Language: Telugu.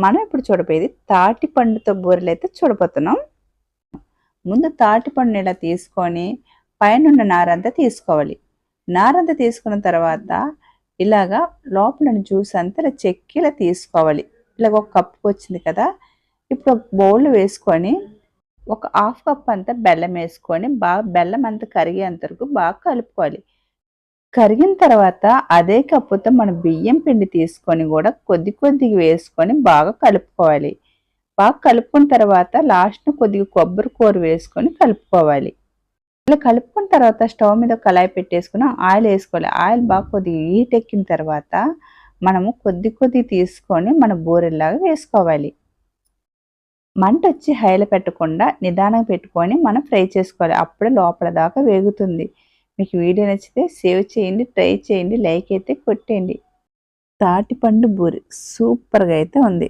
మనం ఇప్పుడు చూడబోయేది తాటి పండుతో బూరెలైతే చూడబోతున్నాం. ముందు తాటి పండుని ఇలా తీసుకొని పైనున్న నారంతా తీసుకోవాలి. నారంతా తీసుకున్న తర్వాత ఇలాగా లోపల జ్యూస్ అంతా ఇలా చెక్కి ఇలా తీసుకోవాలి. ఇలాగ ఒక కప్పుకి వచ్చింది కదా. ఇప్పుడు ఒక బౌల్ వేసుకొని ఒక హాఫ్ కప్ అంతా బెల్లం వేసుకొని బాగా బెల్లం అంతా కరిగేంత వరకు బాగా కలుపుకోవాలి. కరిగిన తర్వాత అదే కప్పుతో మనం బియ్యం పిండి తీసుకొని కూడా కొద్ది కొద్దిగా వేసుకొని బాగా కలుపుకోవాలి. బాగా కలుపుకున్న తర్వాత లాస్ట్‌న కొద్దిగా కొబ్బరి కూర వేసుకొని కలుపుకోవాలి. ఇలా కలుపుకున్న తర్వాత స్టవ్ మీద కళాయి పెట్టేసుకొని ఆయిల్ వేసుకోవాలి. ఆయిల్ బాగా కొద్దిగా హీట్ ఎక్కిన తర్వాత మనము కొద్ది కొద్దిగా తీసుకొని మన బూరెల్లాగా వేసుకోవాలి. మంట వచ్చి హైలో పెట్టకుండా నిదానంగా పెట్టుకొని మనం ఫ్రై చేసుకోవాలి. అప్పుడే లోపల దాకా వేగుతుంది. మీకు వీడియో నచ్చితే సేవ్ చేయండి, ట్రై చేయండి, లైక్ అయితే కొట్టేయండి. తాటిపండు బూరె సూపర్‌గా అయితే ఉంది.